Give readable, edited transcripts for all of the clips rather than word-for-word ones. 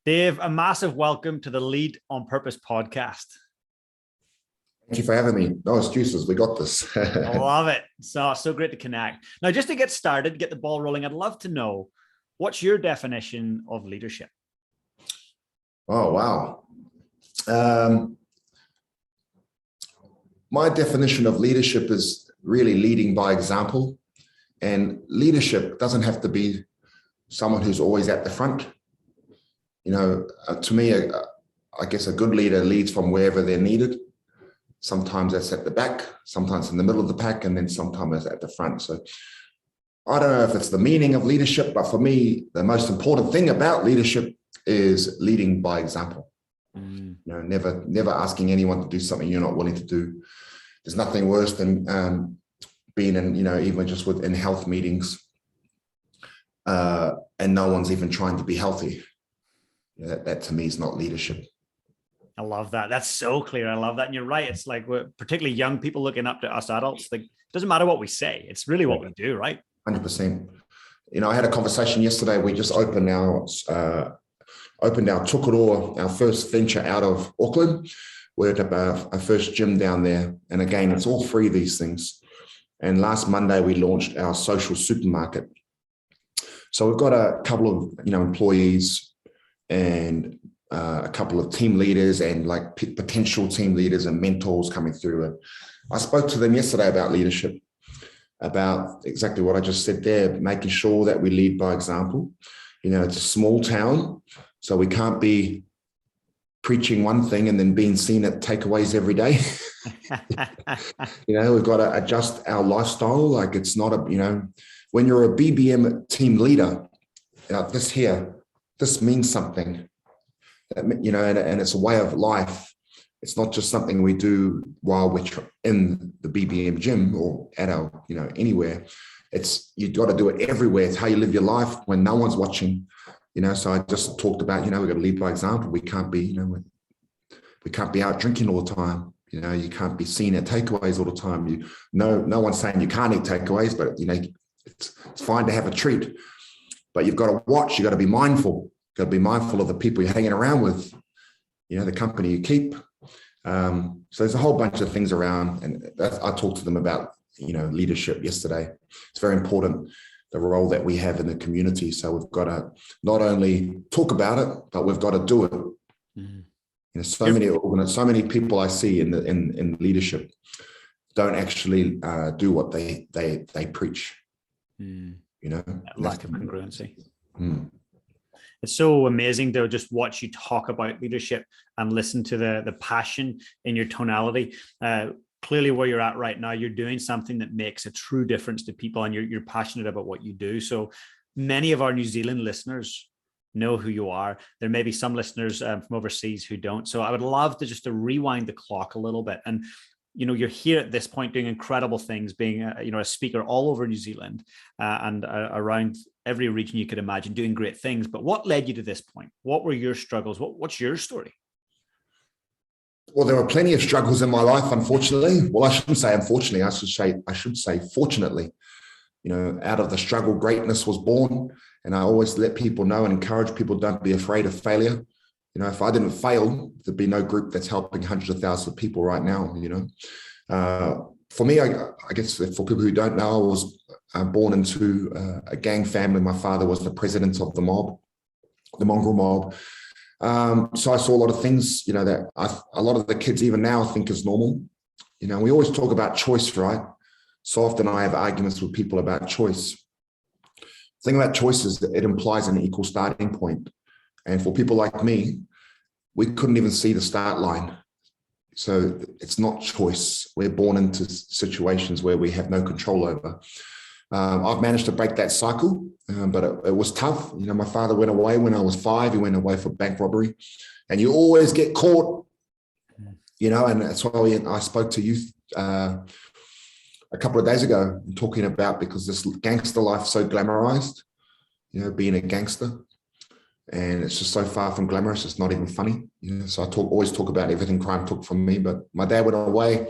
Dave, a massive welcome to the Lead on Purpose podcast. Thank you for having me. No excuses. We got this. I love it. So great to connect. Now, just to get started, get the ball rolling, I'd love to know, what's your definition of leadership? Oh, wow. My definition of leadership is really leading by example. And leadership doesn't have to be someone who's always at the front. To me, I guess a good leader leads from wherever they're needed. Sometimes that's at the back, sometimes in the middle of the pack, and then sometimes at the front. So I don't know if it's the meaning of leadership, but for me, the most important thing about leadership is leading by example. Never asking anyone to do something you're not willing to do. There's nothing worse than being in, even just in health meetings, and no one's even trying to be healthy. That to me is not leadership. I love that. That's so clear. I love that. And you're right. It's like, particularly young people looking up to us adults. Like, it doesn't matter what we say. It's really what we do, right? 100%. I had a conversation yesterday. We just opened our Tukoroa, our first venture out of Auckland. We're at our first gym down there. And again, it's all free, these things. And last Monday, we launched our social supermarket. So we've got a couple of, employees and a couple of team leaders and like potential team leaders and mentors coming through. And I spoke to them yesterday about leadership, about exactly what I just said there, making sure that we lead by example. It's a small town, so we can't be preaching one thing and then being seen at takeaways every day. We've got to adjust our lifestyle. Like, it's not when you're a BBM team leader, this means something, and it's a way of life. It's not just something we do while we're in the BBM gym or at our, anywhere. You've got to do it everywhere. It's how you live your life when no one's watching, So I just talked about, we've got to lead by example. We can't be, we can't be out drinking all the time. You can't be seen at takeaways all the time. No one's saying you can't eat takeaways, but it's fine to have a treat. But you've got to watch. You've got to be mindful. You've got to be mindful of the people you're hanging around with, the company you keep. So there's a whole bunch of things around. And I talked to them about, leadership yesterday. It's very important, the role that we have in the community. So we've got to not only talk about it, but we've got to do it. Mm-hmm. So many people I see in leadership don't actually do what they preach. Mm. Lack of congruency. It's so amazing to just watch you talk about leadership and listen to the passion in your tonality. Clearly, where you're at right now, you're doing something that makes a true difference to people, and you're passionate about what you do. So many of our New Zealand listeners know who you are. There may be some listeners from overseas who don't. So I would love to rewind the clock a little bit. And you're here at this point doing incredible things, being a speaker all over New Zealand and around every region you could imagine, doing great things. But what led you to this point? What were your struggles? What's your story? Well, there were plenty of struggles in my life, unfortunately. Well, I shouldn't say unfortunately. I should say fortunately. Out of the struggle, greatness was born. And I always let people know and encourage people, don't be afraid of failure. If I didn't fail, there'd be no group that's helping hundreds of thousands of people right now, For me, I guess for people who don't know, I was born into a gang family. My father was the president of the mob, the Mongrel Mob. So I saw a lot of things, that a lot of the kids even now think is normal. We always talk about choice, right? So often I have arguments with people about choice. The thing about choice is that it implies an equal starting point. And for people like me, we couldn't even see the start line. So it's not choice. We're born into situations where we have no control over. I've managed to break that cycle, but it was tough. My father went away when I was 5. He went away for bank robbery. And you always get caught, and that's why I spoke to youth a couple of days ago, talking about, because this gangster life is so glamorized, being a gangster. And it's just so far from glamorous, it's not even funny. So I always talk about everything crime took from me, but my dad went away.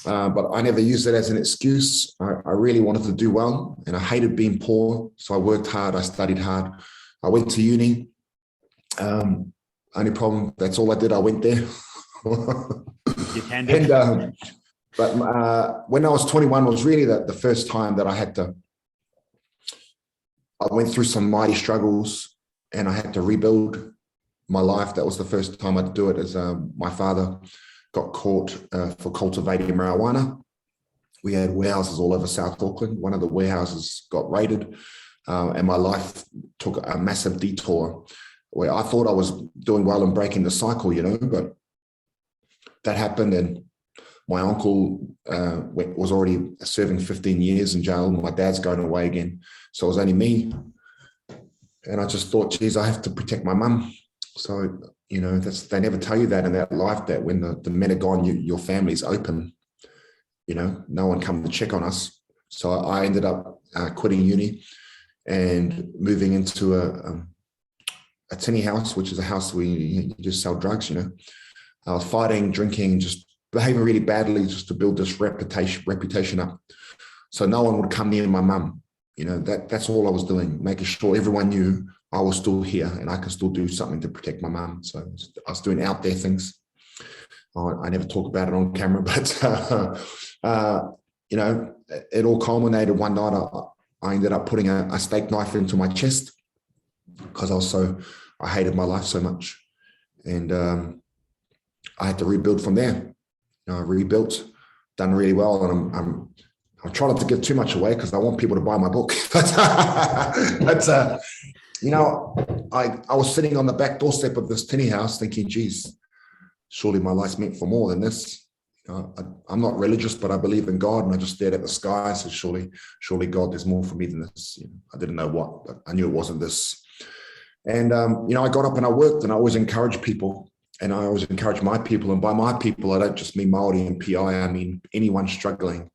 But I never used it as an excuse. I really wanted to do well, and I hated being poor. So I worked hard, I studied hard. I went to uni. Only problem, that's all I did. I went there. You tended. But when I was 21 was really the first time that I went through some mighty struggles and I had to rebuild my life. That was the first time I'd do it, as my father got caught for cultivating marijuana. We had warehouses all over South Auckland. One of the warehouses got raided, and my life took a massive detour where I thought I was doing well and breaking the cycle, but that happened, and my uncle was already serving 15 years in jail. My dad's going away again. So it was only me. And I just thought, geez, I have to protect my mum. So, they never tell you that in that life, that when the men are gone, your family's open. No one come to check on us. So I ended up quitting uni and moving into a tinny house, which is a house where you just sell drugs, I was fighting, drinking, just behaving really badly just to build this reputation up. So no one would come near my mum. That's all I was doing, making sure everyone knew I was still here and I could still do something to protect my mum. So I was doing out there things. I never talk about it on camera, but, it all culminated one night. I ended up putting a steak knife into my chest because I hated my life so much. And I had to rebuild from there. I rebuilt, done really well. And I'm trying not to give too much away because I want people to buy my book. but I was sitting on the back doorstep of this tinny house thinking, geez, surely my life's meant for more than this. I'm not religious, but I believe in God. And I just stared at the sky and said, surely God, there's more for me than this. I didn't know what, but I knew it wasn't this. And, I got up and I worked, and I always encourage people. And I always encourage my people. And by my people, I don't just mean Māori and PI. I mean anyone struggling,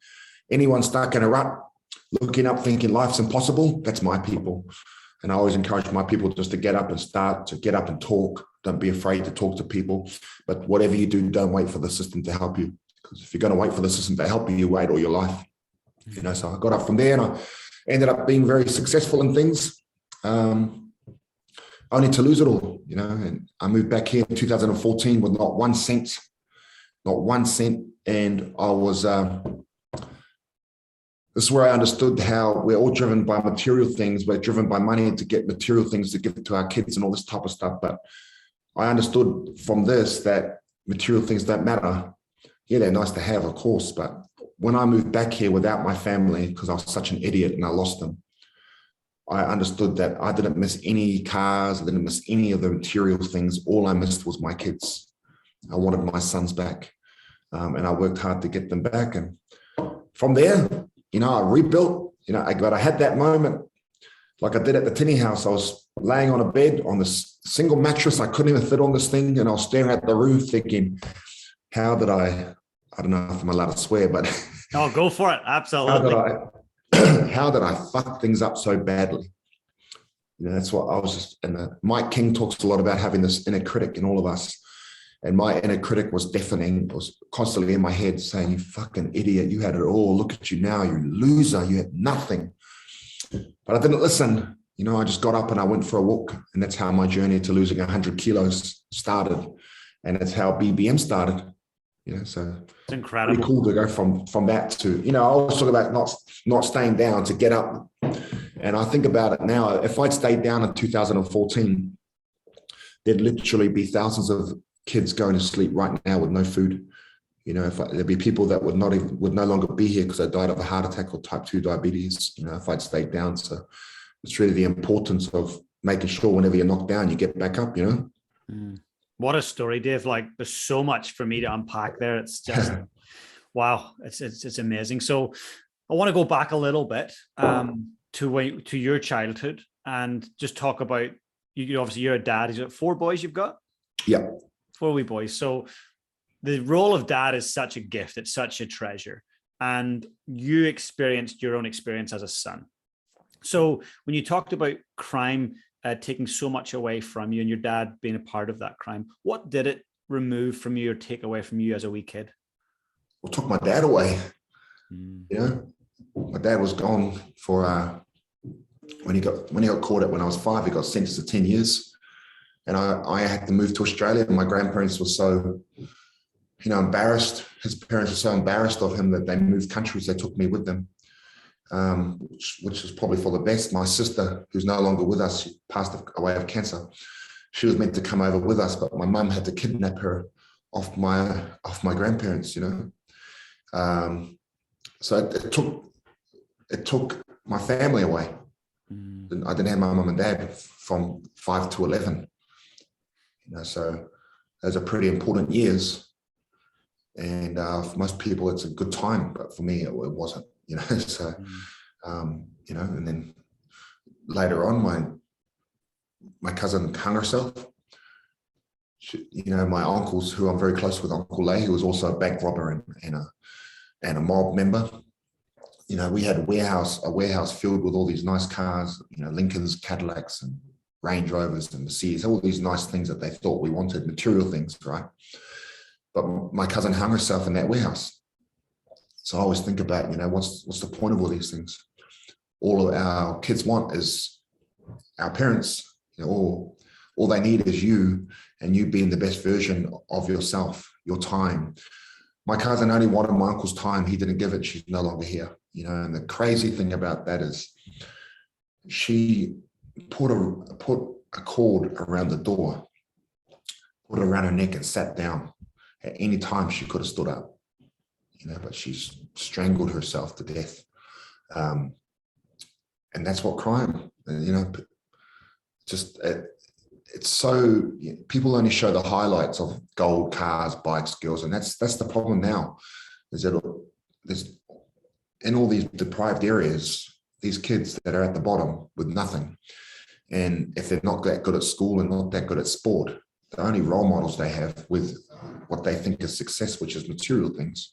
anyone stuck in a rut, looking up, thinking life's impossible. That's my people. And I always encourage my people just to get up and talk. Don't be afraid to talk to people. But whatever you do, don't wait for the system to help you. Because if you're going to wait for the system to help you, you wait all your life. So I got up from there and I ended up being very successful in things. Only to lose it all, and I moved back here in 2014 with not 1 cent. And I was, this is where I understood how we're all driven by material things. We're driven by money to get material things to give to our kids and all this type of stuff. But I understood from this that material things don't matter. Yeah, they're nice to have, of course. But when I moved back here without my family, because I was such an idiot and I lost them, I understood that I didn't miss any cars. I didn't miss any of the material things. All I missed was my kids. I wanted my sons back. And I worked hard to get them back. And from there, I rebuilt, but I had that moment like I did at the tinny house. I was laying on a bed on this single mattress. I couldn't even fit on this thing. And I was staring at the roof thinking, how did I don't know if I'm allowed to swear, but. Oh, go for it. Absolutely. How did I fuck things up so badly? That's what I was just, and Mike King talks a lot about having this inner critic in all of us. And my inner critic was deafening. It was constantly in my head saying, you fucking idiot, you had it all. Look at you now, you loser, you had nothing. But I didn't listen. I just got up and I went for a walk. And that's how my journey to losing 100 kilos started. And that's how BBM started. So it's incredible. Pretty cool to go from that to, I always talk about not staying down, to get up. And I think about it now, if I'd stayed down in 2014, there'd literally be thousands of kids going to sleep right now with no food. There'd be people that would no longer be here because they died of a heart attack or type 2 diabetes, if I'd stayed down. So it's really the importance of making sure whenever you're knocked down, you get back up, What a story, Dave. There's so much for me to unpack there. It's just, wow, it's amazing. So I want to go back a little bit to your childhood and just talk about, obviously you're a dad. Is it 4 boys you've got? Yeah. 4 wee boys. So the role of dad is such a gift. It's such a treasure. And you experienced your own experience as a son. So when you talked about crime taking so much away from you and your dad being a part of that crime, what did it remove from you or take away from you as a wee kid? Well, took my dad away. My dad was gone for when he got caught when I was 5, he got sentenced to 10 years. And I had to move to Australia. My grandparents were so, embarrassed. His parents were so embarrassed of him that they moved countries. They took me with them, which was probably for the best. My sister, who's no longer with us, she passed away of cancer. She was meant to come over with us, but my mum had to kidnap her off my grandparents, So it took my family away. I didn't have my mum and dad from 5 to 11. So those are pretty important years. And for most people, it's a good time, but for me, it wasn't. So and then later on, my cousin hung herself. My uncles, who I'm very close with, Uncle Lay, who was also a bank robber and a mob member. We had a warehouse filled with all these nice cars, Lincolns, Cadillacs, and Range Rovers and Mercedes, all these nice things that they thought we wanted, material things, right? But my cousin hung herself in that warehouse. So I always think about, what's the point of all these things? All of our kids want is our parents, all they need is you, and you being the best version of yourself, your time. My cousin only wanted my uncle's time. He didn't give it. She's no longer here. And the crazy thing about that is she put a cord around the door, put it around her neck and sat down. At any time she could have stood up, but she's strangled herself to death. And that's what crime, it's so, people only show the highlights of gold, cars, bikes, girls. And that's the problem now, is that there's, in all these deprived areas, these kids that are at the bottom with nothing. And if they're not that good at school and not that good at sport, the only role models they have with what they think is success, which is material things,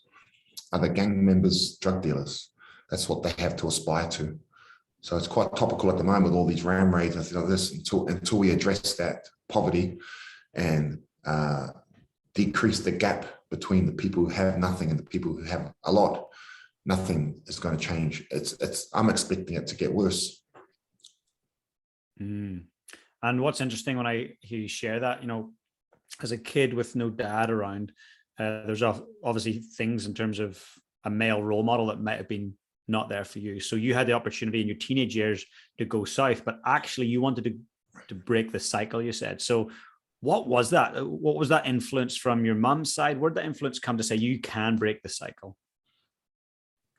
are the gang members, drug dealers. That's what they have to aspire to. So it's quite topical at the moment with all these ram raids and things like this, until we address that poverty and decrease the gap between the people who have nothing and the people who have a lot. Nothing is going to change. I'm expecting it to get worse. And what's interesting when I hear you share that, as a kid with no dad around, there's obviously things in terms of a male role model that might have been not there for you. So you had the opportunity in your teenage years to go south, but actually you wanted to break the cycle, you said. So what was that? What was that influence from your mum's side? Where did that influence come to say you can break the cycle?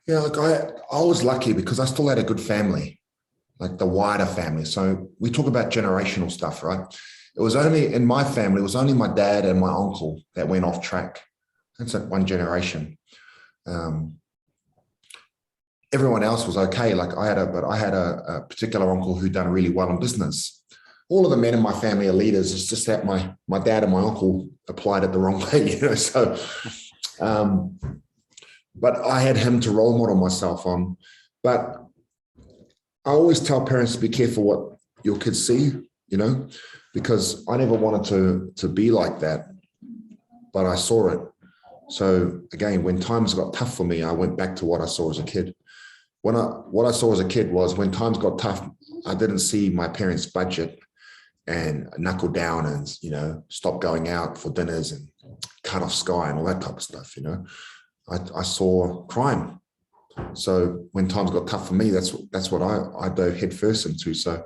Yeah, look, I was lucky because I still had a good family, like the wider family. So we talk about generational stuff, right? It was only in my family, it was only my dad and my uncle that went off track. That's like one generation. Everyone else was okay. Like I had a particular uncle who done really well in business. All of the men in my family are leaders. It's just that my dad and my uncle applied it the wrong way, So, but I had him to role model myself on. But I always tell parents to be careful what your kids see, because I never wanted to be like that, but I saw it. So again, when times got tough for me, I went back to what I saw as a kid. What I saw as a kid was when times got tough, I didn't see my parents' budget and knuckle down and, stop going out for dinners and cut off Sky and all that type of stuff, I saw crime. So when times got tough for me, that's what I dove headfirst into. So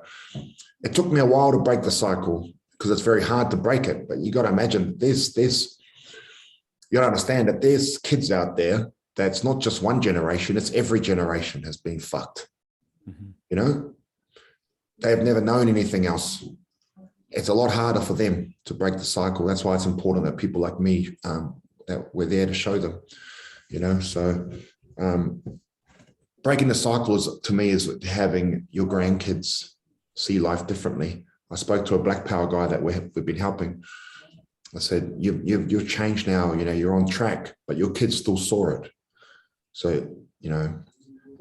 it took me a while to break the cycle because it's very hard to break it. But you got to imagine you got to understand that there's kids out there that's not just one generation, it's every generation has been fucked. Mm-hmm. They've never known anything else. It's a lot harder for them to break the cycle. That's why it's important that people like me, that we're there to show them, So breaking the cycle to me is having your grandkids see life differently. I spoke to a Black Power guy that we've been helping. I said, you've changed now, you're on track, but your kids still saw it. So,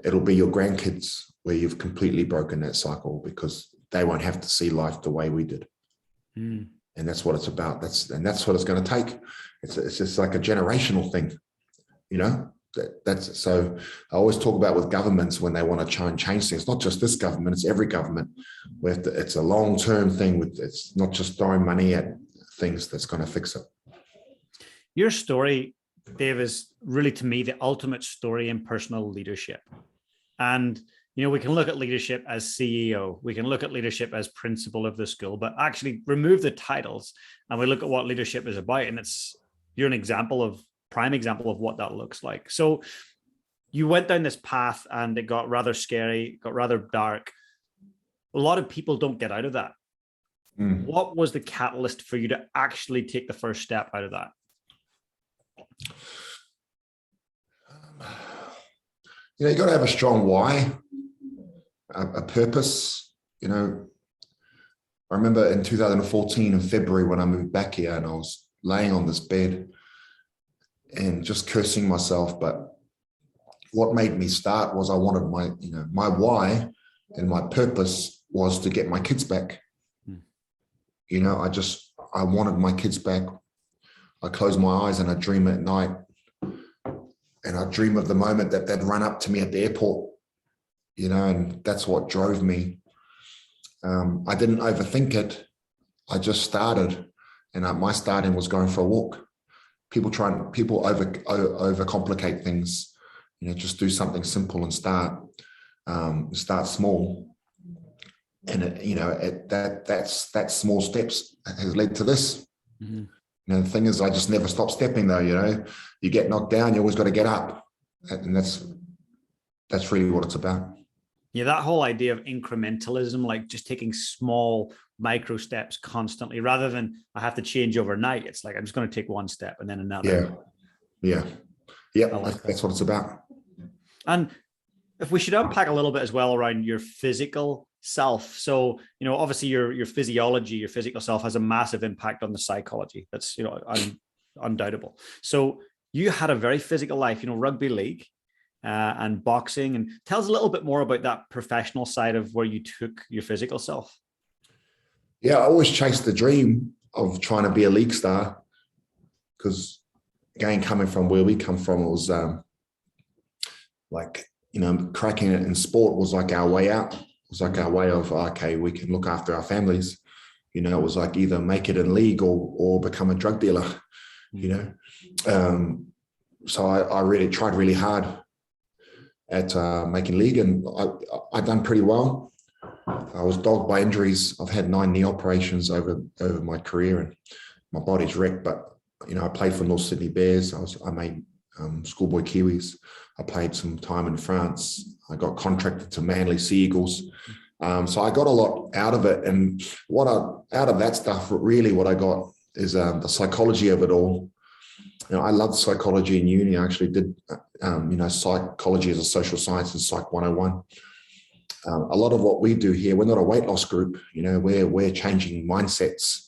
it'll be your grandkids where you've completely broken that cycle because they won't have to see life the way we did. And that's what it's about. That's what it's going to take. It's just like a generational thing, That's so I always talk about with governments when they want to try and change things, not just this government, it's every government. It's a long-term thing. It's not just throwing money at things that's going to fix it. Your story, Dave, is really, to me, the ultimate story in personal leadership. And, we can look at leadership as CEO, we can look at leadership as principal of the school, but actually remove the titles and we look at what leadership is about. And you're an prime example of what that looks like. So you went down this path and it got rather scary, got rather dark. A lot of people don't get out of that. What was the catalyst for you to actually take the first step out of that? You got to have a strong why, a purpose. I remember in 2014 in February when I moved back here and I was laying on this bed and just cursing myself. But what made me start was I wanted my why and my purpose was to get my kids back. I wanted my kids back. I close my eyes and I dream at night. And I dream of the moment that they'd run up to me at the airport, and that's what drove me. I didn't overthink it. I just started, and my starting was going for a walk. People overcomplicate things. Just do something simple and start small. And that small steps has led to this. Mm-hmm. The thing is, I just never stop stepping though. You get knocked down, you always got to get up, and that's really what it's about. Yeah, that whole idea of incrementalism, like just taking small micro steps constantly, rather than I have to change overnight. It's like I'm just going to take one step and then another. Yeah. That's what it's about. And if we should unpack a little bit as well around your physical self. So, obviously your physiology, your physical self has a massive impact on the psychology. That's, undoubtable. So you had a very physical life, rugby league and boxing. And tell us a little bit more about that professional side of where you took your physical self. Yeah, I always chased the dream of trying to be a league star because, again, coming from where we come from, it was cracking it in sport was like our way out. It was like our way of, okay, we can look after our families. It was like either make it in league or become a drug dealer, So I really tried really hard at making league, and I'd done pretty well. I was dogged by injuries. I've had 9 knee operations over my career and my body's wrecked, but, I played for North Sydney Bears. I made schoolboy Kiwis. I played some time in France. I got contracted to Manly Sea Eagles. So I got a lot out of it. And out of that stuff, really what I got is the psychology of it all. I loved psychology in uni. I actually did, psychology as a social science and Psych 101. A lot of what we do here, we're not a weight loss group. We're changing mindsets.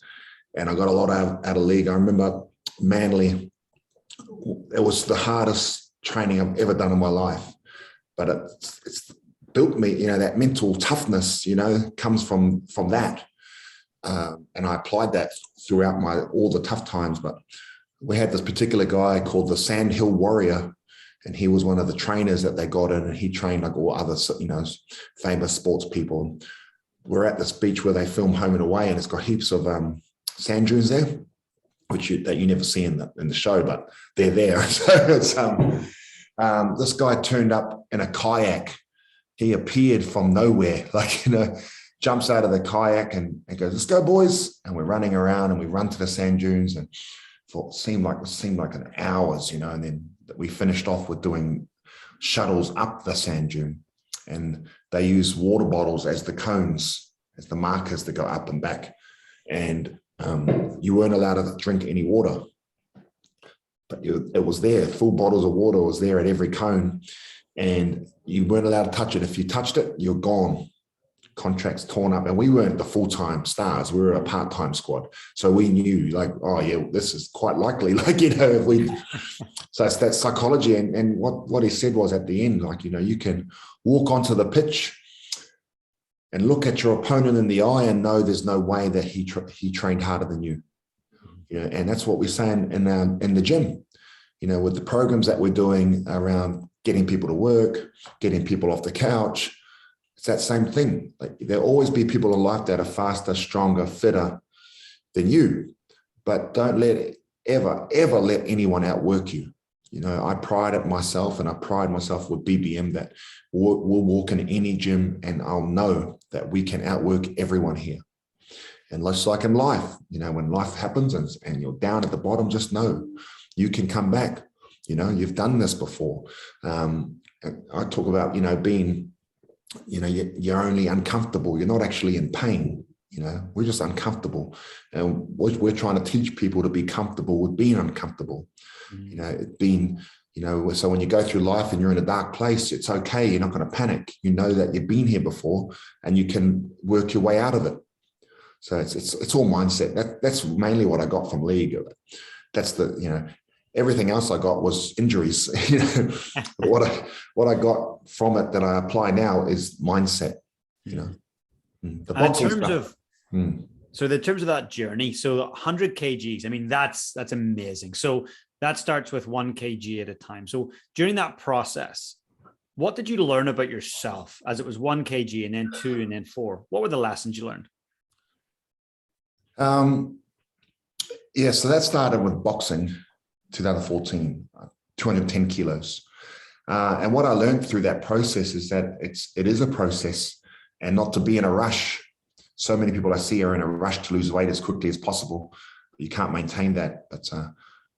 And I got a lot out of league. I remember Manly, it was the hardest training I've ever done in my life, but it's built me, that mental toughness, comes from that. And I applied that throughout all the tough times. But we had this particular guy called the Sandhill Warrior, and he was one of the trainers that they got in, and he trained like all other, famous sports people. We're at this beach where they film Home and Away, and it's got heaps of sand dunes there, that you never see in the show, but they're there. So it's this guy turned up in a kayak. He appeared from nowhere, jumps out of the kayak and goes, "Let's go, boys!" And we're running around and we run to the sand dunes, and it seemed like an hours, and then we finished off with doing shuttles up the sand dune, and they use water bottles as the cones, as the markers to go up and back, and you weren't allowed to drink any water, but it was there. Full bottles of water was there at every cone, and you weren't allowed to touch it. If you touched it, you're gone. Contracts torn up, and we weren't the full-time stars. We were a part-time squad, so we knew, this is quite likely, if we. So it's that psychology, and what he said was at the end, you can walk onto the pitch and look at your opponent in the eye and know there's no way that he trained harder than you. And that's what we're saying in the gym. with the programs that we're doing around getting people to work, getting people off the couch, it's that same thing. Like, there'll always be people in life that are faster, stronger, fitter than you, but don't ever let anyone outwork you. I pride myself with BBM that we'll walk in any gym and I'll know that we can outwork everyone here. And just like in life, when life happens and you're down at the bottom, just know you can come back. You've done this before. I talk about, being, you're only uncomfortable. You're not actually in pain. We're just uncomfortable. And we're trying to teach people to be comfortable with being uncomfortable. So when you go through life and you're in a dark place, it's okay. You're not going to panic. You know that you've been here before and you can work your way out of it. So it's all mindset. That's mainly what I got from league. That's everything else I got was injuries. But what I got from it that I apply now is mindset. The boxing stuff. So in terms of that journey, so 100 kgs, I mean, that's amazing. So that starts with 1 kg at a time. So during that process, what did you learn about yourself as it was 1 kg and then 2 and then 4? What were the lessons you learned? So that started with boxing, 2014, 210 kilos. And what I learned through that process is that it is a process and not to be in a rush. So many people I see are in a rush to lose weight as quickly as possible. You can't maintain that. But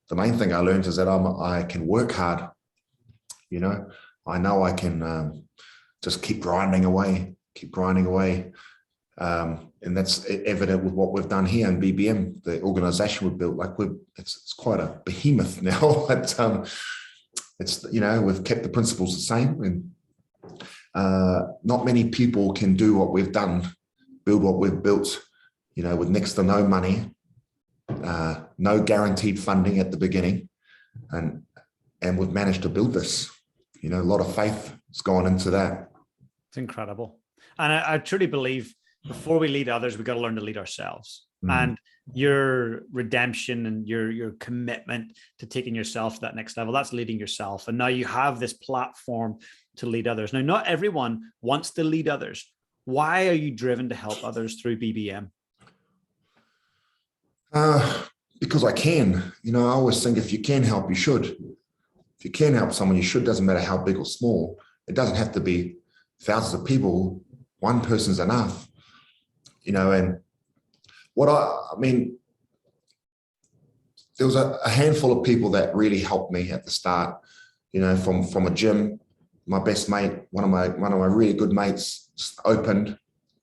the main thing I learned is that I can work hard. I know I can just keep grinding away. And that's evident with what we've done here in BBM, the organization we've built. Like it's quite a behemoth now. But we've kept the principles the same. And not many people can do what we've done, build what we've built, with next to no money, no guaranteed funding at the beginning. And we've managed to build this. A lot of faith has gone into that. It's incredible. And I truly believe before we lead others, we've got to learn to lead ourselves. And your redemption and your commitment to taking yourself to that next level, that's leading yourself. And now you have this platform to lead others. Now, not everyone wants to lead others. Why are you driven to help others through BBM? Because I can. I always think if you can help, you should. If you can help someone, you should. Doesn't matter how big or small. It doesn't have to be thousands of people. One person's enough. And what there was a handful of people that really helped me at the start, from a gym. My best mate, one of my really good mates, opened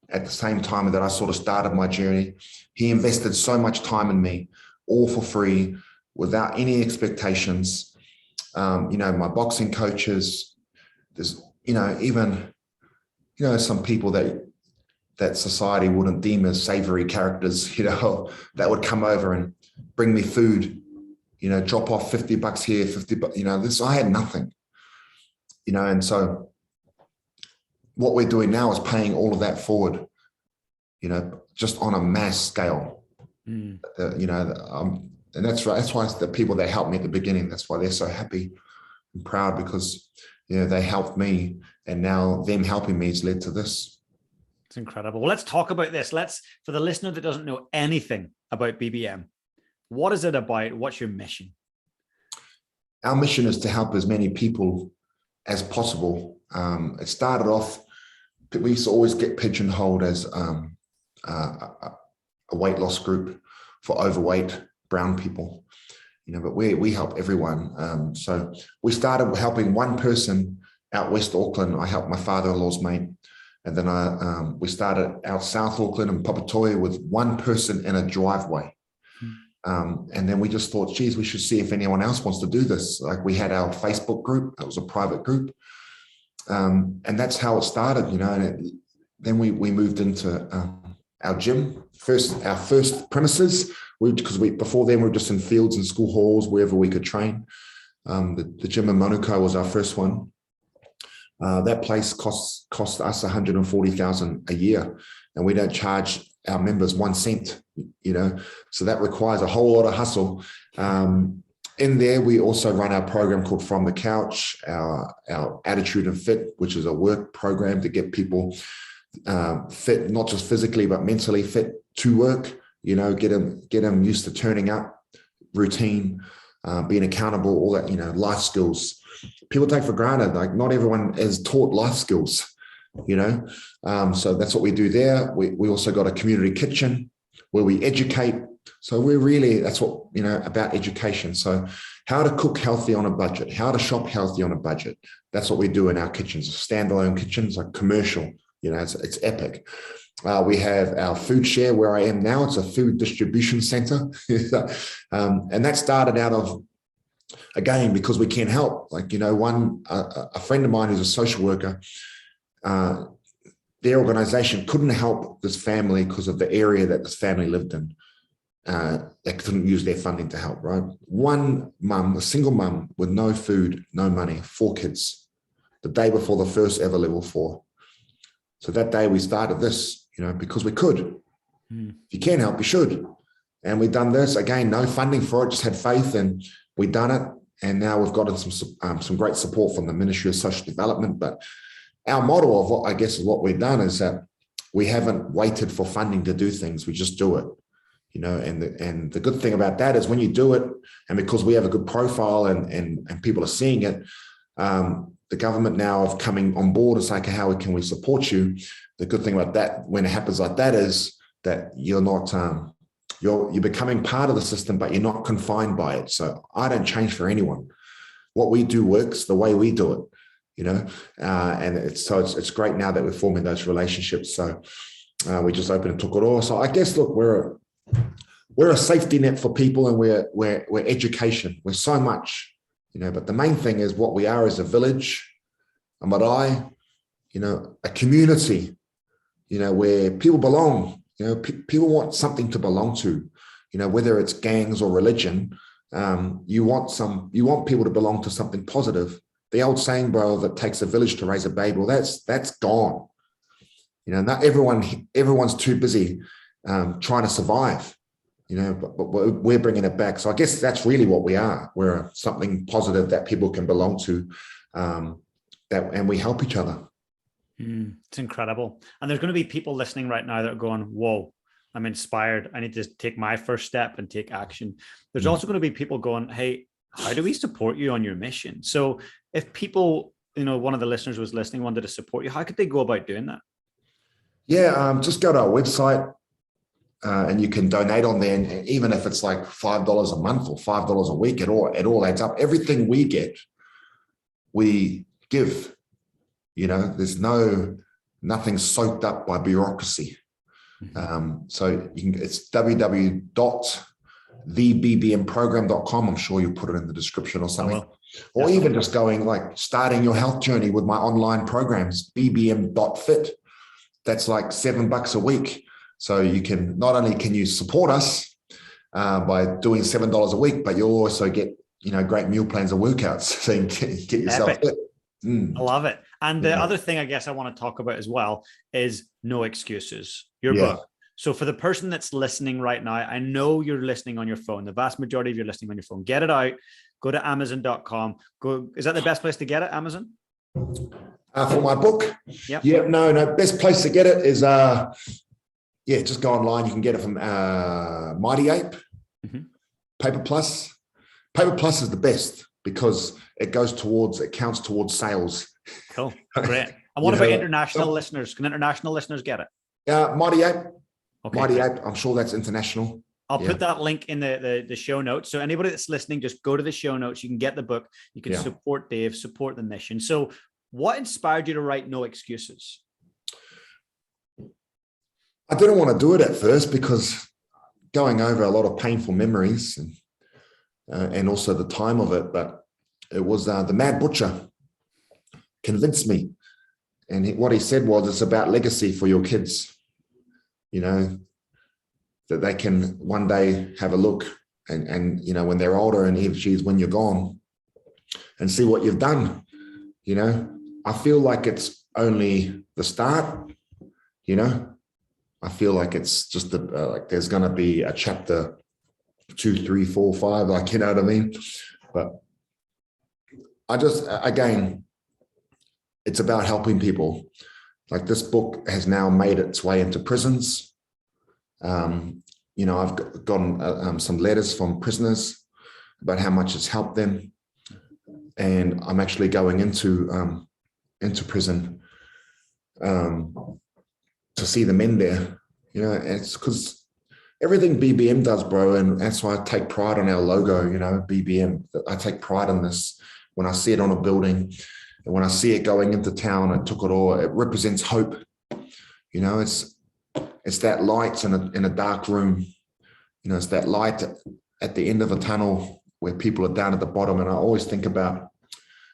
at the same time that I sort of started my journey. He invested so much time in me, all for free, without any expectations. My boxing coaches, there's, even, some people that society wouldn't deem as savory characters, that would come over and bring me food, drop off $50 here, $50, I had nothing, and so what we're doing now is paying all of that forward, just on a mass scale, and that's right. That's why it's the people that helped me at the beginning. That's why they're so happy and proud, because, they helped me, and now them helping me has led to this. It's incredible. Well, let's talk about this. For the listener that doesn't know anything about BBM, what is it about? What's your mission? Our mission is to help as many people as possible. It started off, we used to always get pigeonholed as a weight loss group for overweight brown people, but we help everyone. So we started helping one person out West Auckland. I helped my father-in-law's mate. And then we started out South Auckland and Papatoetoe with one person in a driveway. And then we just thought, geez, we should see if anyone else wants to do this. Like, we had our Facebook group. That was a private group. And that's how it started, and then we moved into our gym, our first premises, because before then we were just in fields and school halls, wherever we could train. The gym in Manukau was our first one. That place cost us $140,000 a year, and we don't charge our members 1 cent, so that requires a whole lot of hustle. In there, we also run our program called From the Couch, our Attitude and Fit, which is a work program to get people fit, not just physically, but mentally fit to work, get them used to turning up, routine, being accountable, all that, life skills. People take for granted, like not everyone is taught life skills, so that's what we do there. We also got a community kitchen where we educate. So that's what, about education. So how to cook healthy on a budget, how to shop healthy on a budget. That's what we do in our kitchens, standalone kitchens, like commercial, it's epic. We have our food share where I am now. It's a food distribution center. And that started out of, again, because we can't help. Like, a friend of mine who's a social worker, their organization couldn't help this family because of the area that this family lived in. They couldn't use their funding to help, right? One mum, a single mum with no food, no money, 4 kids, the day before the first ever level 4. So that day we started this, because we could. If you can help, you should. And we've done this, again, no funding for it, just had faith, and we done it. And now we've gotten some great support from the Ministry of Social Development. But our model of what we've done is that we haven't waited for funding to do things. We just do it. And the good thing about that is when you do it, and because we have a good profile and people are seeing it, the government now of coming on board and saying, okay, how can we support you? The good thing about that, when it happens like that, is that you're not, you're becoming part of the system, but you're not confined by it. So I don't change for anyone. What we do works the way we do it, and it's great now that we're forming those relationships. So we just opened in Tokoroa. So I guess, look, we're a safety net for people, and we're education. We're so much, but the main thing is what we are is a village, a marae, a community, where people belong. People want something to belong to, whether it's gangs or religion. You want people to belong to something positive. The old saying, bro, that takes a village to raise a baby, well, that's gone. Not everyone's too busy trying to survive, but we're bringing it back. So I guess that's really what we are. We're something positive that people can belong to, and we help each other. It's incredible. And there's going to be people listening right now that are going, whoa, I'm inspired. I need to take my first step and take action. There's also going to be people going, hey, how do we support you on your mission? So if people, one of the listeners was listening, wanted to support you, how could they go about doing that? Yeah, just go to our website and you can donate on there. And even if it's like $5 a month or $5 a week, it all adds up. Everything we get, we give. There's nothing soaked up by bureaucracy. So it's www.thebbmprogram.com. I'm sure you'll put it in the description or something. Or even just going like starting your health journey with my online programs, bbm.fit. That's like $7 a week. So you can, not only can you support us by doing $7 a week, but you'll also get, great meal plans and workouts. So you can get yourself fit. I love it. And the other thing I guess I want to talk about as well is No Excuses, your book. So for the person that's listening right now, I know you're listening on your phone. The vast majority of you are listening on your phone. Get it out. Go to Amazon.com. Is that the best place to get it, Amazon? For my book? Yep. Yeah. No. Best place to get it is, just go online. You can get it from Mighty Ape, Paper Plus. Paper Plus is the best because it counts towards sales. Cool. Great. And what about international listeners? Can international listeners get it? Mighty Ape. Okay. Mighty Ape. I'm sure that's international. I'll put that link in the show notes. So anybody that's listening, just go to the show notes. You can get the book. You can support Dave, support the mission. So what inspired you to write No Excuses? I didn't want to do it at first because going over a lot of painful memories and also the time of it, but it was the Mad Butcher convinced me. And what he said was, it's about legacy for your kids, that they can one day have a look and when they're older and geez, when you're gone and see what you've done. I feel like it's only the start, I feel like it's just like there's going to be a chapter 2, 3, 4, 5, like, you know what I mean? But I just, again, it's about helping people. Like, this book has now made its way into prisons. You know, I've gotten some letters from prisoners about how much it's helped them. And I'm actually going into prison to see the men there. You know, and it's because everything BBM does, bro, and that's why I take pride on our logo, you know, BBM. I take pride in this. When I see it on a building and when I see it going into town, it took it all. It represents hope. You know, it's that light in a dark room. You know, it's that light at the end of a tunnel where people are down at the bottom. And I always think about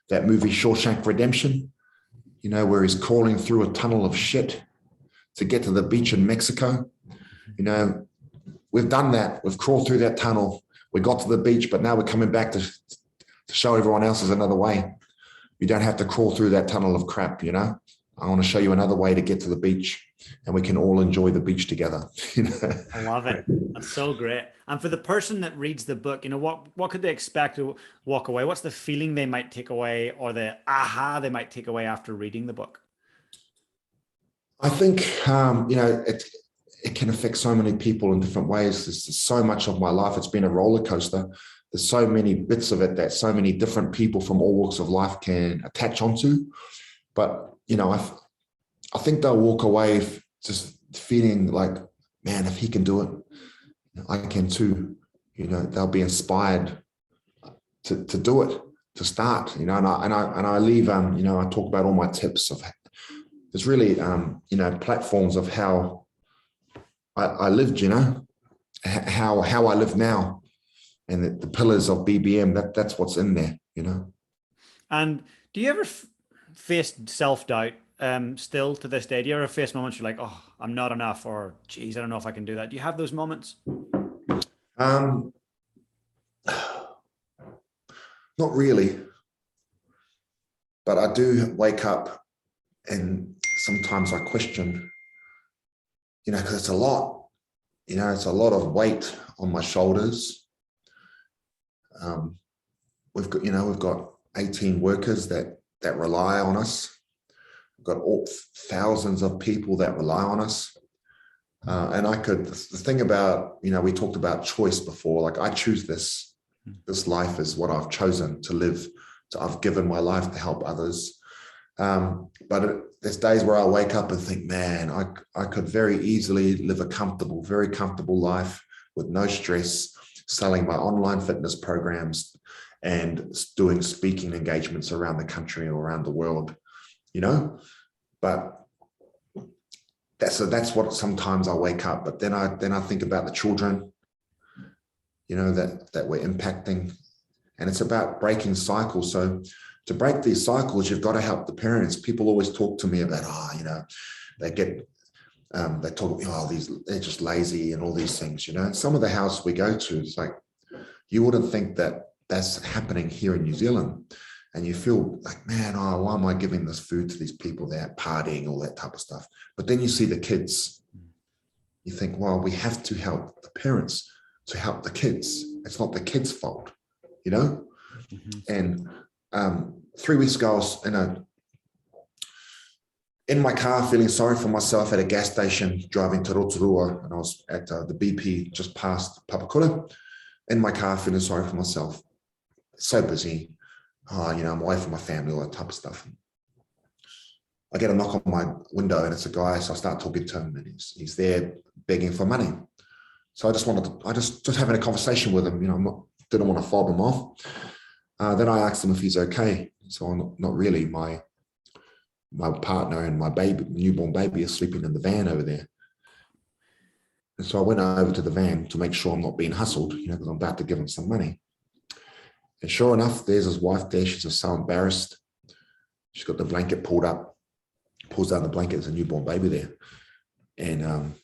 that movie Shawshank Redemption, you know, where he's crawling through a tunnel of shit to get to the beach in Mexico. You know, we've done that. We've crawled through that tunnel. We got to the beach, but now we're coming back to show everyone else there's another way. You don't have to crawl through that tunnel of crap, you know. I want to show you another way to get to the beach, and we can all enjoy the beach together. You know? I love it. That's so great. And for the person that reads the book, you know, what could they expect to walk away? What's the feeling they might take away, or the aha they might take away after reading the book? I think, you know, it can affect so many people in different ways. There's so much of my life. It's been a roller coaster. There's so many bits of it that so many different people from all walks of life can attach onto. But, you know, I think they'll walk away just feeling like, man, if he can do it, I can too. You know, they'll be inspired to do it, to start. You know, and I leave. You know, I talk about all my tips of. There's really, you know, platforms of how I lived. You know, how I live now, and the pillars of BBM. That's what's in there. You know. And do you ever face self-doubt still to this day? Do you ever face moments you're like, oh, I'm not enough, or geez, I don't know if I can do that? Do you have those moments? Not really, but I do wake up and sometimes I question, you know, because it's a lot, you know, it's a lot of weight on my shoulders. We've got 18 workers that rely on us. We've got thousands of people that rely on us. And the thing about, you know, we talked about choice before, like I choose this life is what I've chosen to live. So I've given my life to help others. But there's days where I wake up and think, man, I could very easily live very comfortable life with no stress, selling my online fitness programs and doing speaking engagements around the country or around the world, you know, but that's what sometimes I wake up, but then I think about the children, you know, that we're impacting, and it's about breaking cycles. So to break these cycles, you've got to help the parents. People always talk to me about, you know, they talk, they're just lazy and all these things, you know. And some of the houses we go to, it's like, you wouldn't think that that's happening here in New Zealand. And you feel like, man, why am I giving this food to these people? They're partying, all that type of stuff. But then you see the kids. You think, well, we have to help the parents to help the kids. It's not the kids' fault, you know? Mm-hmm. And 3 weeks ago, I was in my car feeling sorry for myself at a gas station driving to Rotorua, and I was at the BP just past Papakura. In my car feeling sorry for myself. So busy. You know, I'm away from my family, all that type of stuff. I get a knock on my window and it's a guy. So I start talking to him and he's there begging for money. So I just having a conversation with him, you know, didn't want to fob him off. Then I asked him if he's okay. So I'm not really. My partner and my newborn baby are sleeping in the van over there. And so I went over to the van to make sure I'm not being hustled, you know, because I'm about to give him some money. And sure enough, there's his wife there. She's just so embarrassed. She's got the blanket pulled up, pulls down the blanket. There's a newborn baby there. And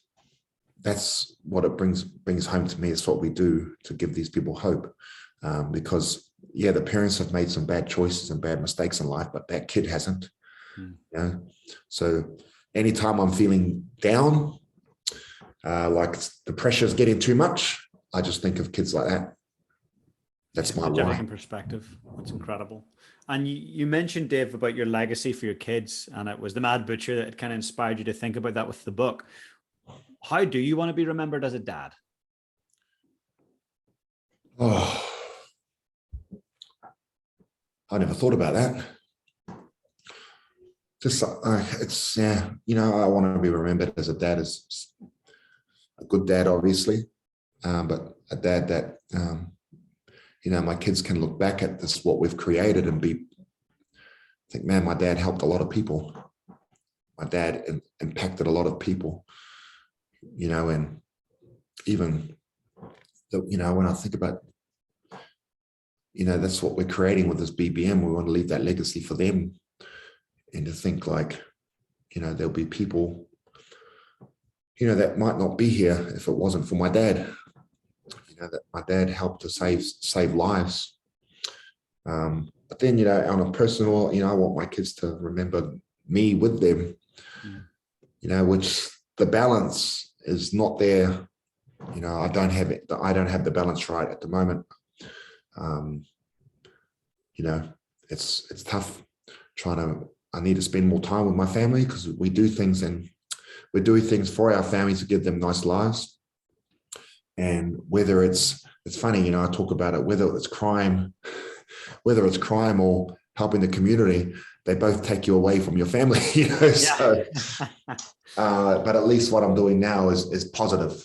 that's what it brings home to me. It's what we do to give these people hope. Because, yeah, the parents have made some bad choices and bad mistakes in life, but that kid hasn't. You know? So anytime I'm feeling down, like the pressure is getting too much, I just think of kids like that. That's my why. In perspective. That's incredible. And you mentioned, Dave, about your legacy for your kids, and it was the Mad Butcher that kind of inspired you to think about that with the book. How do you want to be remembered as a dad? Oh, I never thought about that. Just it's, yeah, you know, I want to be remembered as a dad, as a good dad, obviously, but a dad that, you know, my kids can look back at this, what we've created, and think, man, my dad helped a lot of people. My dad impacted a lot of people, you know, and even, you know, when I think about, you know, that's what we're creating with this BBM. We want to leave that legacy for them, and to think like, you know, there'll be people, you know, that might not be here if it wasn't for my dad. You know, that my dad helped to save lives. But then, you know, on a personal, you know, I want my kids to remember me with them, you know, which the balance is not there. You know, I don't have it. I don't have the balance right at the moment. You know, it's tough I need to spend more time with my family, because we do things, and we're doing things for our families to give them nice lives. And whether it's funny, you know, I talk about it, whether it's crime or helping the community, they both take you away from your family, you know. Yeah. So, but at least what I'm doing now is positive.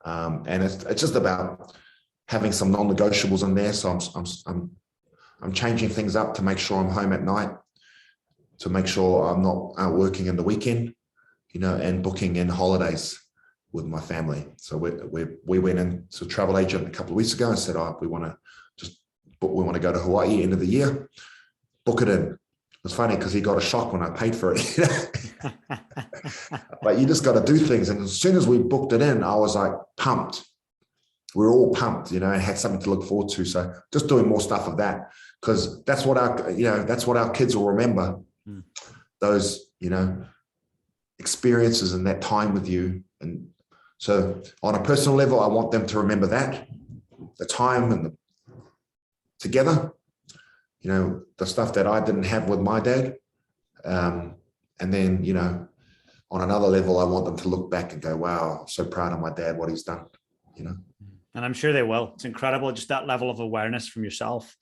And it's just about having some non-negotiables in there. So I'm changing things up to make sure I'm home at night, to make sure I'm not working in the weekend, you know, and booking in holidays with my family. So we went into a travel agent a couple of weeks ago and said, we want to go to Hawaii end of the year, book it in. It was funny because he got a shock when I paid for it. You know? But you just got to do things. And as soon as we booked it in, I was like pumped. We were all pumped, you know, and had something to look forward to. So just doing more stuff of that, because that's what our kids will remember. Those, you know, experiences and that time with you. And so on a personal level, I want them to remember that, the time and together, you know, the stuff that I didn't have with my dad. And then, you know, on another level, I want them to look back and go, wow, I'm so proud of my dad, what he's done, you know. And I'm sure they will. It's incredible, just that level of awareness from yourself.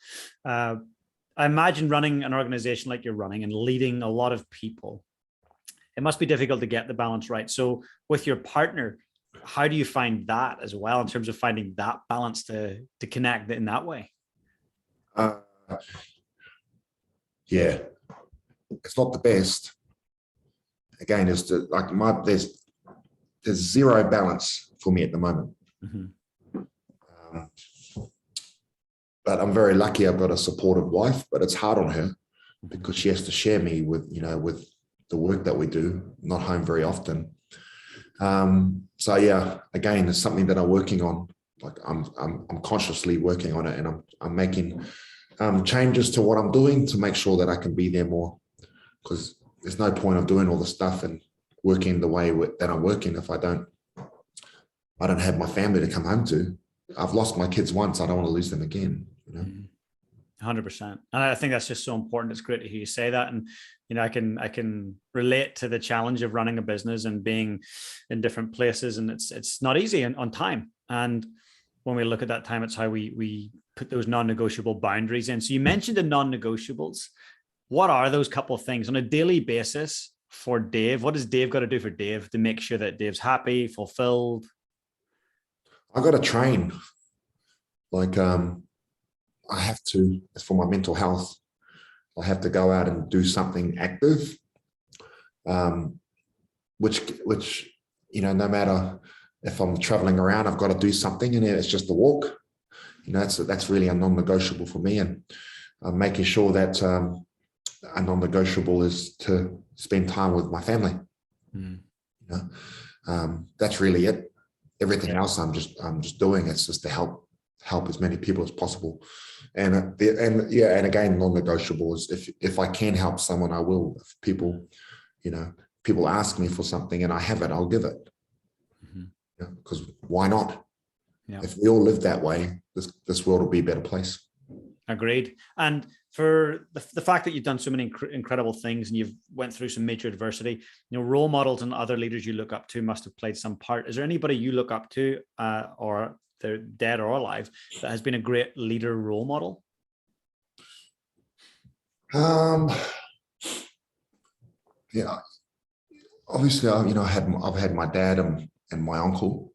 I imagine running an organization like you're running and leading a lot of people, it must be difficult to get the balance right. So with your partner, how do you find that as well, in terms of finding that balance to connect in that way? Yeah, it's not the best. Again, there's zero balance for me at the moment. But I'm very lucky. I've got a supportive wife, but it's hard on her because she has to share me with, you know, with the work that we do. Not home very often. So yeah, again, it's something that I'm working on. Like I'm consciously working on it, and I'm making changes to what I'm doing to make sure that I can be there more, because there's no point of doing all the stuff and working the way that I'm working if I don't have my family to come home to. I've lost my kids once. I don't want to lose them again, you know. 100%. And I think that's just so important. It's great to hear you say that. And, you know, I can relate to the challenge of running a business and being in different places. And it's not easy on time. And when we look at that time, it's how we put those non-negotiable boundaries in. So you mentioned the non-negotiables. What are those couple of things on a daily basis for Dave? What does Dave got to do for Dave to make sure that Dave's happy, fulfilled? I got to train. Like, I have to, it's for my mental health. I have to go out and do something active, which, you know, no matter if I'm traveling around, I've got to do something, and it's just a walk. You know, that's really a non-negotiable for me. And I'm making sure that a non-negotiable is to spend time with my family. You know, that's really it. Everything else I'm just doing, it's just to help as many people as possible. And again, non-negotiable is if I can help someone, I will. If people, you know, people ask me for something and I have it, I'll give it. Because why not? Yeah. If we all live that way, this world will be a better place. Agreed. And for the fact that you've done so many incredible things and you've went through some major adversity, role models and other leaders you look up to must have played some part. Is there anybody you look up to, or they're dead or alive, that has been a great leader role model? Yeah, obviously, I've had my dad and my uncle,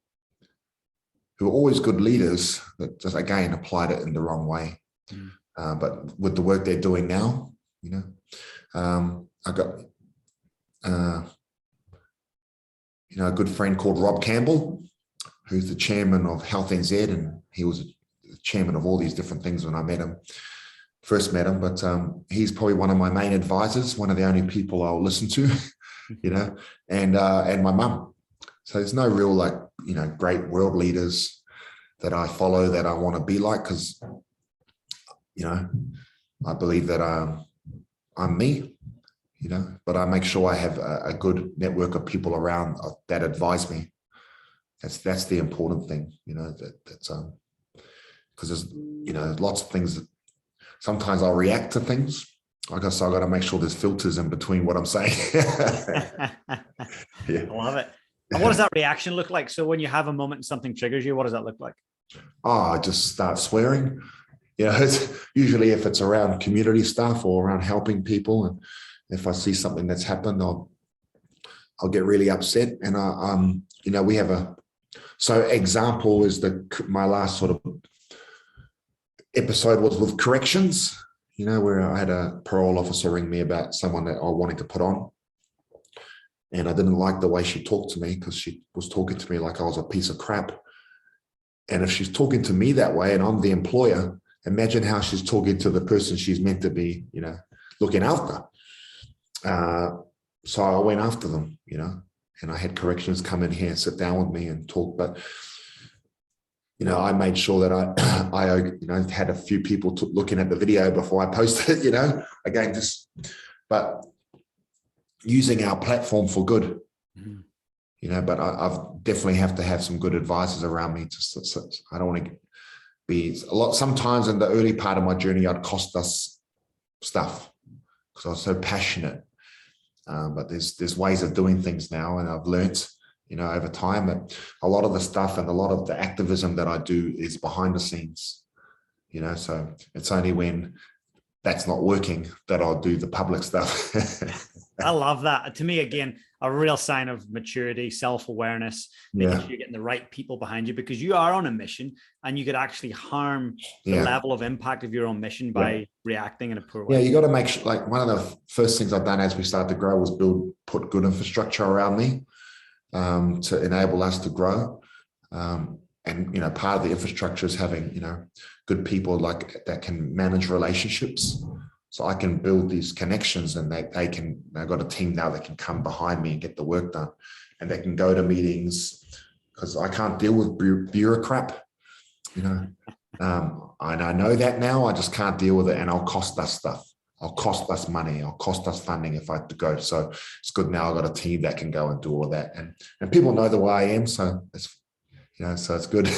who were always good leaders, but just again applied it in the wrong way. But with the work they're doing now, I got a good friend called Rob Campbell, who's the chairman of Health NZ, and he was the chairman of all these different things when I first met him. But he's probably one of my main advisors, one of the only people I'll listen to, and my mum. So there's no real great world leaders that I follow that I want to be like, because I believe that I'm me, but I make sure I have a good network of people around that advise me. That's the important thing, that's because there's lots of things that sometimes I'll react to things. I guess I got to make sure there's filters in between what I'm saying. Yeah. I love it. And what does that reaction look like? So when you have a moment and something triggers you, what does that look like? I just start swearing. It's usually if it's around community stuff or around helping people, and if I see something that's happened, I'll get really upset. And we have example is my last sort of episode was with corrections, where I had a parole officer ring me about someone that I wanted to put on. And I didn't like the way she talked to me, because she was talking to me like I was a piece of crap. And if she's talking to me that way and I'm the employer, imagine how she's talking to the person she's meant to be, looking after. So I went after them, and I had corrections come in here and sit down with me and talk. But, I made sure that I had a few people looking at the video before I posted it, again, but using our platform for good, but I've definitely have to have some good advisors around me. I don't want to be a lot. Sometimes in the early part of my journey, I'd cost us stuff because I was so passionate. But there's ways of doing things now, and I've learnt, over time, that a lot of the stuff and a lot of the activism that I do is behind the scenes. So it's only when that's not working that I'll do the public stuff. I love that. To me, again, a real sign of maturity, self-awareness, making sure you're getting the right people behind you, because you are on a mission and you could actually harm the level of impact of your own mission by reacting in a poor way. Yeah, you got to make sure, like one of the first things I've done as we started to grow was put good infrastructure around me to enable us to grow. And, part of the infrastructure is having, good people that can manage relationships. So I can build these connections, and they've got a team now that can come behind me and get the work done, and they can go to meetings, because I can't deal with bureaucrat, and I know that now. I just can't deal with it, and I'll cost us stuff. I'll cost us money. I'll cost us funding if I have to go. So it's good now. I've got a team that can go and do all that, and people know the way I am. So it's, so it's good.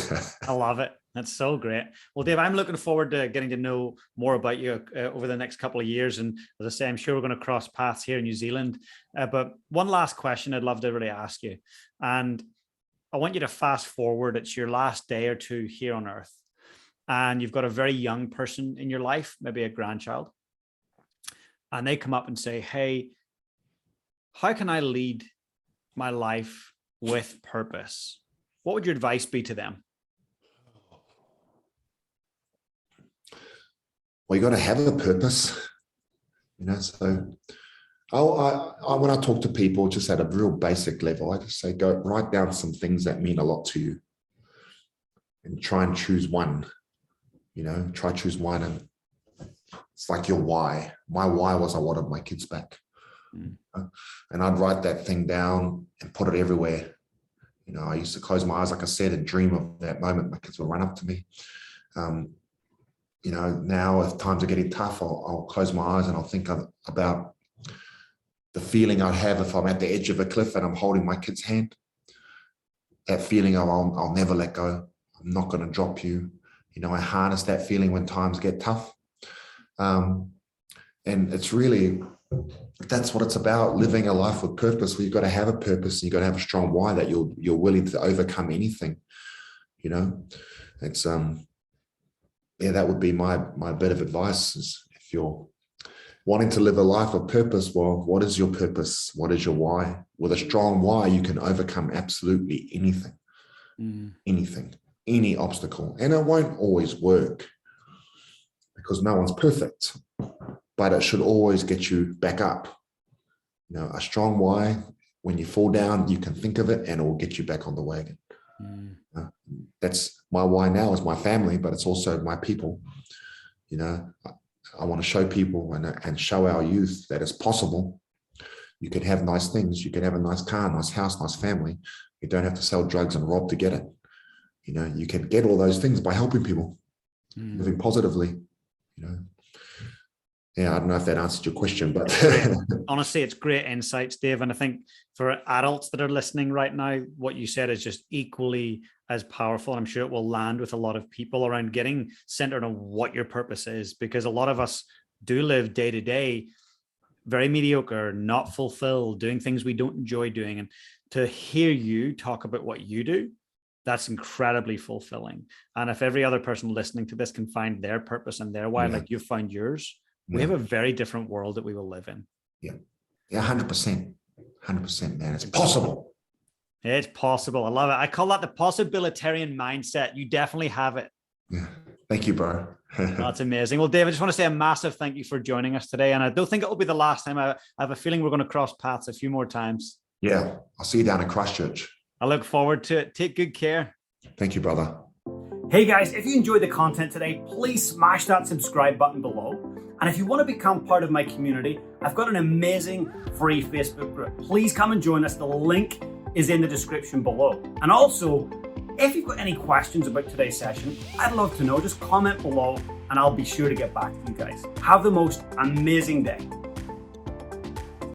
I love it. That's so great. Well, Dave, I'm looking forward to getting to know more about you over the next couple of years. And as I say, I'm sure we're going to cross paths here in New Zealand. But one last question I'd love to really ask you. And I want you to fast forward. It's your last day or two here on Earth. And you've got a very young person in your life, maybe a grandchild. And they come up and say, hey, how can I lead my life with purpose? What would your advice be to them? Well, you got to have a purpose, so when I talk to people just at a real basic level, I just say, go write down some things that mean a lot to you and try and choose one, choose one. And it's like your why. My why was I wanted my kids back. And I'd write that thing down and put it everywhere. I used to close my eyes, like I said, and dream of that moment. My kids would run up to me. Now if times are getting tough, I'll close my eyes and I'll think about the feeling I'd have if I'm at the edge of a cliff and I'm holding my kid's hand. That feeling of I'll never let go. I'm not going to drop you. You know, I harness that feeling when times get tough. And it's really, that's what it's about, living a life with purpose. Where you've got to have a purpose, and you've got to have a strong why that you're willing to overcome anything. You know, it's that would be my bit of advice. Is if you're wanting to live a life of purpose, well, what is your purpose? What is your why? With a strong why, you can overcome absolutely anything, anything, any obstacle. And it won't always work because no one's perfect, but it should always get you back up. You know, a strong why, when you fall down, you can think of it and it will get you back on the wagon. That's my why now, is my family, but it's also my people. You know, I want to show people and show our youth that it's possible. You can have nice things. You can have a nice car, nice house, nice family. You don't have to sell drugs and rob to get it. You know, you can get all those things by helping people, living positively. You know, yeah, I don't know if that answered your question, but honestly, it's great insights, Dave. And I think for adults that are listening right now, what you said is just equally as powerful. I'm sure it will land with a lot of people around getting centered on what your purpose is, because a lot of us do live day to day very mediocre, not fulfilled, doing things we don't enjoy doing. And to hear you talk about what you do, that's incredibly fulfilling. And if every other person listening to this can find their purpose and their why, like you've found yours, we have a very different world that we will live in. Yeah, 100%. 100%, man. It's possible. It's possible. I love it. I call that the possibilitarian mindset. You definitely have it. Yeah. Thank you, bro. That's amazing. Well, Dave, I just want to say a massive thank you for joining us today. And I don't think it will be the last time. I have a feeling we're going to cross paths a few more times. Yeah. I'll see you down in Christchurch. I look forward to it. Take good care. Thank you, brother. Hey guys, if you enjoyed the content today, please smash that subscribe button below. And if you want to become part of my community, I've got an amazing free Facebook group. Please come and join us. The link is in the description below. And also, if you've got any questions about today's session, I'd love to know. Just comment below and I'll be sure to get back to you guys. Have the most amazing day.